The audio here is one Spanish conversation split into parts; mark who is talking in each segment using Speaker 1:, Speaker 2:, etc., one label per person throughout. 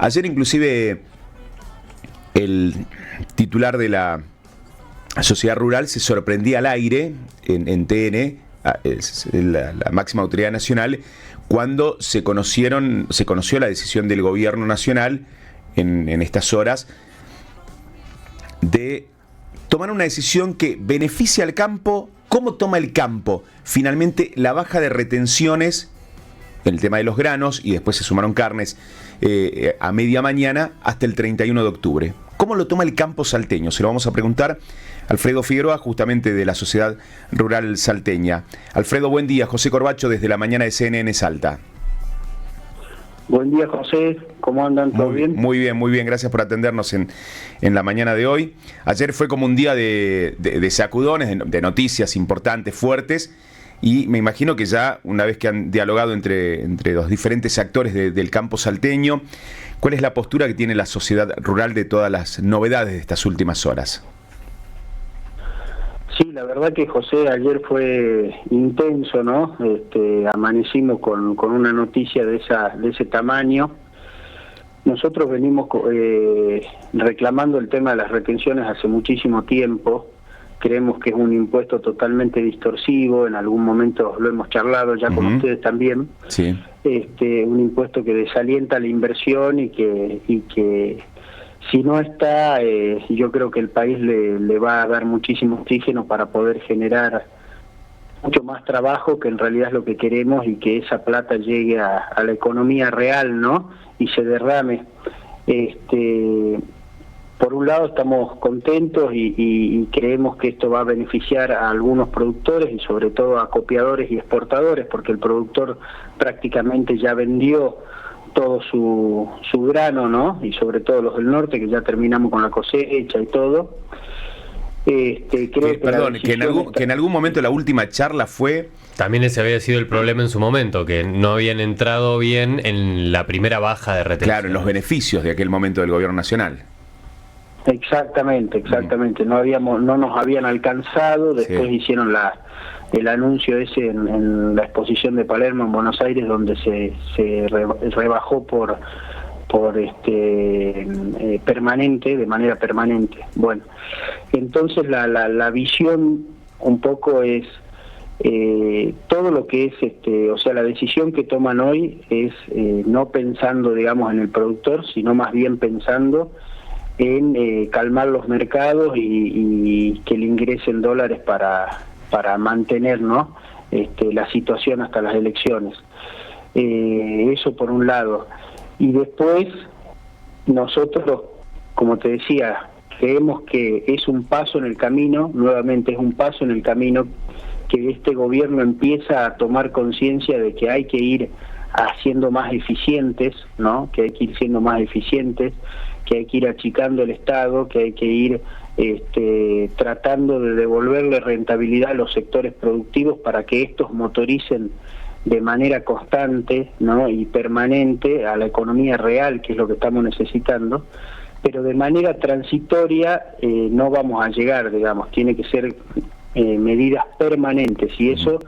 Speaker 1: Ayer inclusive el titular de la Sociedad Rural se sorprendía al aire en TN, la máxima autoridad nacional, cuando se conoció la decisión del gobierno nacional en estas horas de tomar una decisión que beneficia al campo. ¿Cómo toma el campo? Finalmente, la baja de retenciones en el tema de los granos, y después se sumaron carnes a media mañana hasta el 31 de octubre. ¿Cómo lo toma el campo salteño? Se lo vamos a preguntar a Alfredo Figueroa, justamente de la Sociedad Rural Salteña. Alfredo, buen día. José Corbacho, desde la mañana de CNN Salta.
Speaker 2: Buen día, José. ¿Cómo andan? ¿Todo bien?
Speaker 1: Muy bien, muy bien. Gracias por atendernos en la mañana de hoy. Ayer fue como un día de sacudones, de noticias importantes, fuertes, y me imagino que ya, una vez que han dialogado entre los diferentes actores del campo salteño, ¿cuál es la postura que tiene la sociedad rural de todas las novedades de estas últimas horas?
Speaker 2: Sí, la verdad que, José, ayer fue intenso, ¿no? Amanecimos con una noticia de ese tamaño. Nosotros venimos reclamando el tema de las retenciones hace muchísimo tiempo. Creemos que es un impuesto totalmente distorsivo, en algún momento lo hemos charlado ya con ustedes también.
Speaker 1: Sí.
Speaker 2: Un impuesto que desalienta la inversión y que si no está, yo creo que el país le va a dar muchísimo oxígeno para poder generar mucho más trabajo, que en realidad es lo que queremos, y que esa plata llegue a la economía real, ¿no? Y se derrame. Por un lado estamos contentos y creemos que esto va a beneficiar a algunos productores y sobre todo a acopiadores y exportadores, porque el productor prácticamente ya vendió todo su grano, ¿no? Y sobre todo los del norte, que ya terminamos con la cosecha y todo.
Speaker 1: Perdón, que en algún momento la última charla fue...
Speaker 3: También ese había sido el problema en su momento, que no habían entrado bien en la primera baja de retención.
Speaker 1: Claro, en los beneficios de aquel momento del gobierno nacional.
Speaker 2: Exactamente. No nos habían alcanzado. Después hicieron el anuncio ese en la exposición de Palermo en Buenos Aires, donde se rebajó por permanente, de manera permanente. Bueno, entonces la visión un poco es todo lo que es, o sea, la decisión que toman hoy es no pensando, digamos, en el productor, sino más bien pensando en calmar los mercados y que le ingresen dólares para mantener, ¿no? La situación hasta las elecciones. Eso por un lado. Y después nosotros, como te decía, creemos que es un paso en el camino, nuevamente es un paso en el camino, que este gobierno empieza a tomar conciencia de que hay que ir haciendo más eficientes, ¿no? Que hay que ir siendo más eficientes, que hay que ir achicando el Estado, que hay que ir tratando de devolverle rentabilidad a los sectores productivos para que estos motoricen de manera constante, ¿no? Y permanente a la economía real, que es lo que estamos necesitando, pero de manera transitoria no vamos a llegar, digamos, tiene que ser medidas permanentes, y eso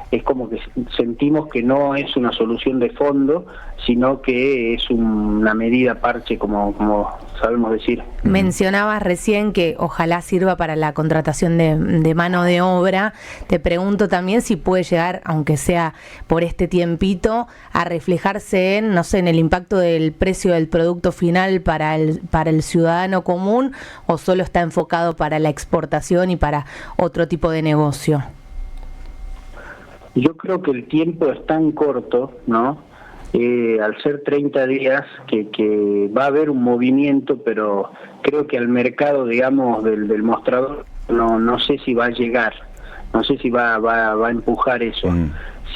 Speaker 2: es como que sentimos que no es una solución de fondo, sino que es una medida parche, como sabemos decir.
Speaker 4: Mencionabas recién que ojalá sirva para la contratación de mano de obra. Te pregunto también si puede llegar, aunque sea por este tiempito, a reflejarse en, no sé, en el impacto del precio del producto final para el ciudadano común, o solo está enfocado para la exportación y para otro tipo de negocio.
Speaker 2: Yo creo que el tiempo es tan corto, ¿no? Al ser 30 días, que va a haber un movimiento, pero creo que al mercado, digamos, del mostrador, no sé si va a llegar, no sé si va a empujar eso.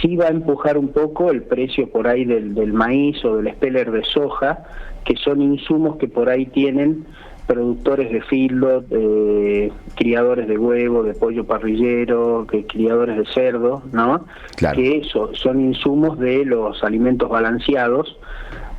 Speaker 2: Sí va a empujar un poco el precio por ahí del maíz o del speller de soja, que son insumos que por ahí tienen productores de feedlot, criadores de huevo, de pollo parrillero, criadores de cerdo, ¿no?
Speaker 1: Claro.
Speaker 2: Que eso son insumos de los alimentos balanceados,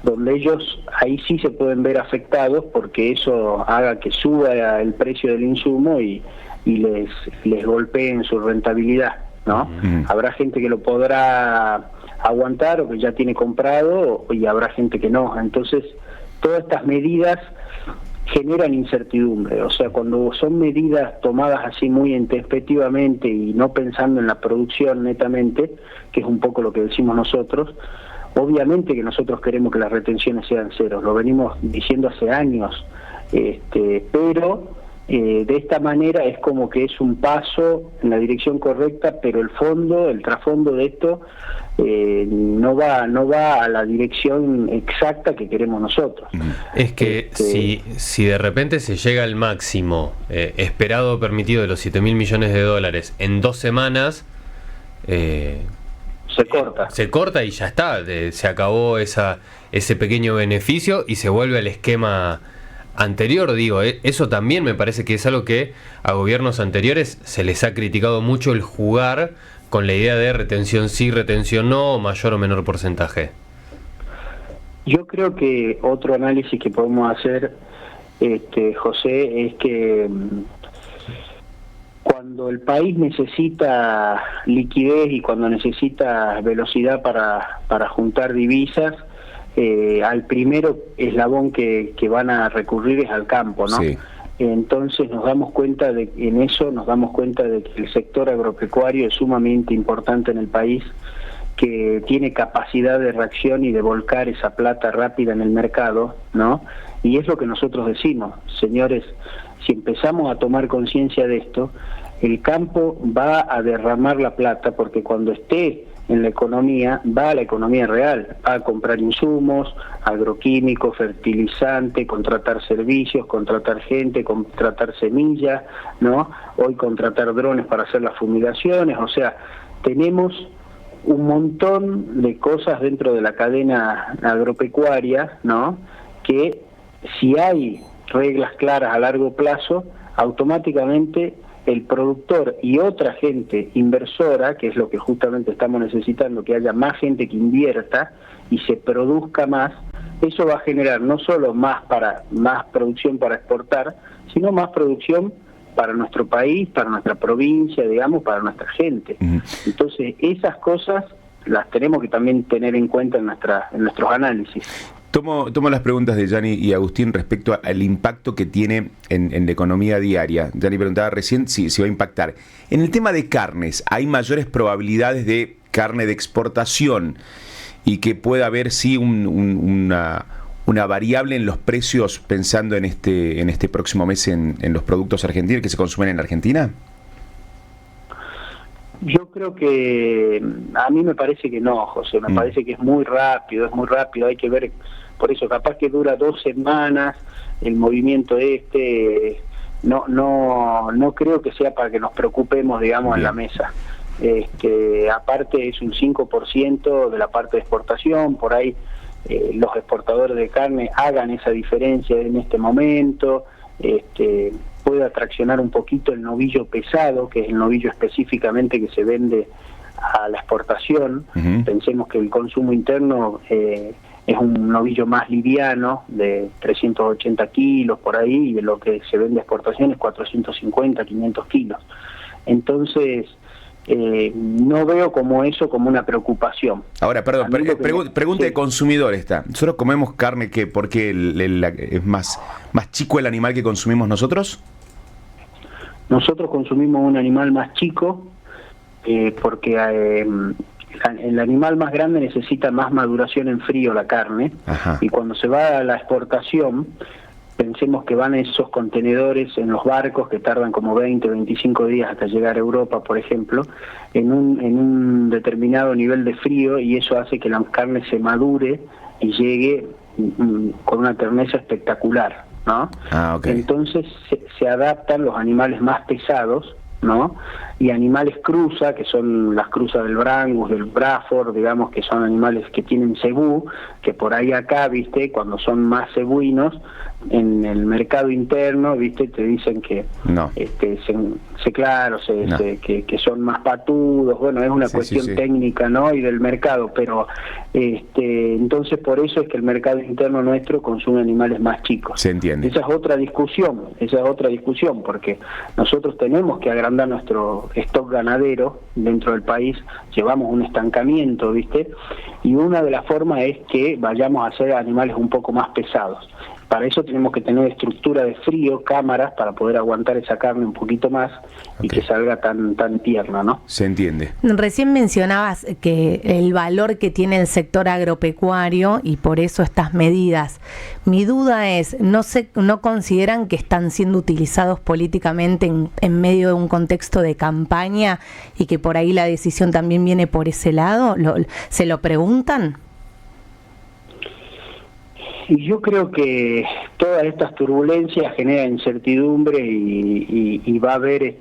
Speaker 2: donde ellos ahí sí se pueden ver afectados, porque eso haga que suba el precio del insumo y les golpee en su rentabilidad, ¿no? Habrá gente que lo podrá aguantar o que ya tiene comprado, y habrá gente que no. Entonces todas estas medidas generan incertidumbre. O sea, cuando son medidas tomadas así muy intempestivamente y no pensando en la producción netamente, que es un poco lo que decimos nosotros, obviamente que nosotros queremos que las retenciones sean ceros, lo venimos diciendo hace años, pero de esta manera es como que es un paso en la dirección correcta, pero el trasfondo de esto no va a la dirección exacta que queremos nosotros.
Speaker 3: Es que si de repente se llega al máximo esperado permitido de los 7.000 millones de dólares en 2 semanas, se corta y ya está, se acabó ese pequeño beneficio y se vuelve al esquema anterior. Digo, eso también me parece que es algo que a gobiernos anteriores se les ha criticado mucho, el jugar con la idea de retención sí, retención no, mayor o menor porcentaje.
Speaker 2: Yo creo que otro análisis que podemos hacer, José, es que cuando el país necesita liquidez y cuando necesita velocidad para juntar divisas, al primero eslabón que van a recurrir es al campo, ¿no? Sí. Entonces nos damos cuenta de que el sector agropecuario es sumamente importante en el país, que tiene capacidad de reacción y de volcar esa plata rápida en el mercado, ¿no? Y es lo que nosotros decimos, señores, si empezamos a tomar conciencia de esto, el campo va a derramar la plata, porque cuando esté en la economía, va a la economía real, va a comprar insumos, agroquímicos, fertilizantes, contratar servicios, contratar gente, contratar semillas, ¿no? Hoy contratar drones para hacer las fumigaciones. O sea, tenemos un montón de cosas dentro de la cadena agropecuaria, ¿no? Que si hay reglas claras a largo plazo, automáticamente el productor y otra gente inversora, que es lo que justamente estamos necesitando, que haya más gente que invierta y se produzca más, eso va a generar no solo más producción para exportar, sino más producción para nuestro país, para nuestra provincia, digamos, para nuestra gente. Entonces, esas cosas las tenemos que también tener en cuenta en nuestros análisis.
Speaker 1: Tomo las preguntas de Gianni y Agustín respecto al impacto que tiene en la economía diaria. Gianni preguntaba recién si va a impactar. En el tema de carnes, ¿hay mayores probabilidades de carne de exportación y que pueda haber una variable en los precios pensando en este próximo mes en los productos argentinos que se consumen en Argentina?
Speaker 2: Yo creo que, a mí me parece que no, José, me parece que es muy rápido, hay que ver, por eso capaz que dura 2 semanas el movimiento no creo que sea para que nos preocupemos, digamos, en la mesa. Aparte es un 5% de la parte de exportación, por ahí los exportadores de carne hagan esa diferencia en este momento, puede atraccionar un poquito el novillo pesado, que es el novillo específicamente que se vende a la exportación. Pensemos que el consumo interno es un novillo más liviano, de 380 kilos por ahí, y lo que se vende a exportación es 450, 500 kilos. Entonces, no veo como una preocupación.
Speaker 1: Ahora, perdón, pregunta de consumidor esta. ¿Nosotros comemos carne porque es más chico el animal que consumimos nosotros?
Speaker 2: Nosotros consumimos un animal más chico porque el animal más grande necesita más maduración en frío, la carne. Ajá. Y cuando se va a la exportación, pensemos que van esos contenedores en los barcos que tardan como 20, 25 días hasta llegar a Europa, por ejemplo, en un determinado nivel de frío, y eso hace que la carne se madure y llegue con una terneza espectacular, ¿no? Okay. Entonces se adaptan los animales más pesados, ¿no? Y animales cruza, que son las cruzas del Brangus, del Braford, digamos, que son animales que tienen cebú, que por ahí acá, viste, cuando son más cebuinos, en el mercado interno, viste, te dicen que
Speaker 1: no.
Speaker 2: Que son más patudos, bueno, es una cuestión técnica, ¿no? Y del mercado, pero entonces por eso es que el mercado interno nuestro consume animales más chicos.
Speaker 1: Se entiende.
Speaker 2: Esa es otra discusión, porque nosotros tenemos que agrandar nuestro stock ganadero dentro del país, llevamos un estancamiento, ¿viste? Y una de las formas es que vayamos a hacer animales un poco más pesados. Para eso tenemos que tener estructura de frío, cámaras, para poder aguantar esa carne un poquito más y que salga tan tierna, ¿no?
Speaker 1: Se entiende.
Speaker 4: Recién mencionabas que el valor que tiene el sector agropecuario y por eso estas medidas. Mi duda es, ¿no consideran que están siendo utilizados políticamente en medio de un contexto de campaña y que por ahí la decisión también viene por ese lado? ¿Se lo preguntan?
Speaker 2: Y yo creo que todas estas turbulencias generan incertidumbre y va a haber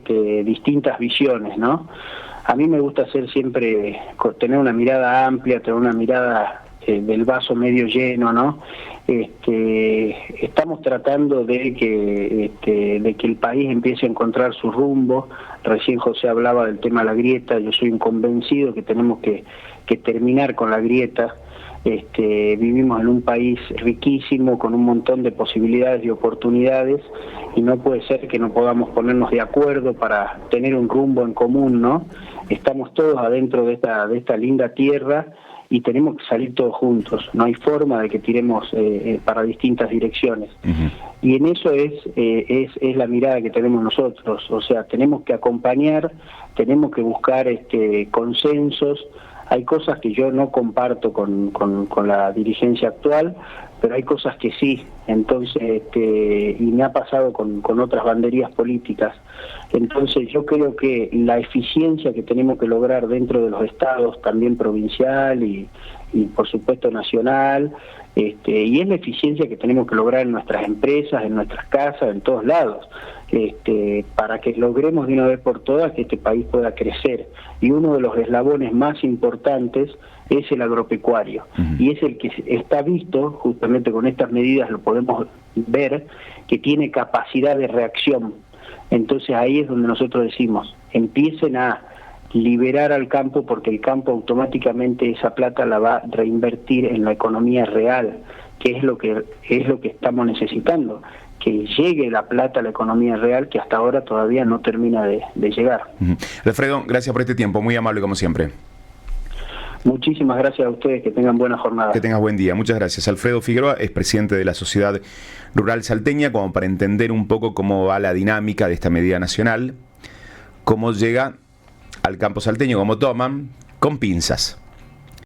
Speaker 2: distintas visiones, ¿no? A mí me gusta siempre tener una mirada amplia, tener una mirada del vaso medio lleno, ¿no? Estamos tratando de que el país empiece a encontrar su rumbo. Recién José hablaba del tema de la grieta. Yo soy un convencido que tenemos que terminar con la grieta. Vivimos en un país riquísimo, con un montón de posibilidades y oportunidades, y no puede ser que no podamos ponernos de acuerdo para tener un rumbo en común, ¿no? Estamos todos adentro de esta linda tierra y tenemos que salir todos juntos. No hay forma de que tiremos para distintas direcciones. Uh-huh. Y en eso es la mirada que tenemos nosotros. O sea, tenemos que acompañar, tenemos que buscar consensos. Hay cosas que yo no comparto con la dirigencia actual, pero hay cosas que sí. Entonces, y me ha pasado con otras banderías políticas. Entonces, yo creo que la eficiencia que tenemos que lograr dentro de los estados, también provincial y por supuesto nacional, y es la eficiencia que tenemos que lograr en nuestras empresas, en nuestras casas, en todos lados, para que logremos de una vez por todas que este país pueda crecer. Y uno de los eslabones más importantes es el agropecuario. Uh-huh. Y es el que está visto, justamente con estas medidas lo podemos ver, que tiene capacidad de reacción. Entonces ahí es donde nosotros decimos, empiecen a liberar al campo, porque el campo automáticamente esa plata la va a reinvertir en la economía real, que es lo que estamos necesitando, que llegue la plata a la economía real, que hasta ahora todavía no termina de llegar.
Speaker 1: Uh-huh. Alfredo, gracias por este tiempo, muy amable como siempre.
Speaker 2: Muchísimas gracias a ustedes, que tengan buena jornada.
Speaker 1: Que tengas buen día, muchas gracias. Alfredo Figueroa es presidente de la Sociedad Rural Salteña, como para entender un poco cómo va la dinámica de esta medida nacional, cómo llega al campo salteño, cómo toman, con pinzas.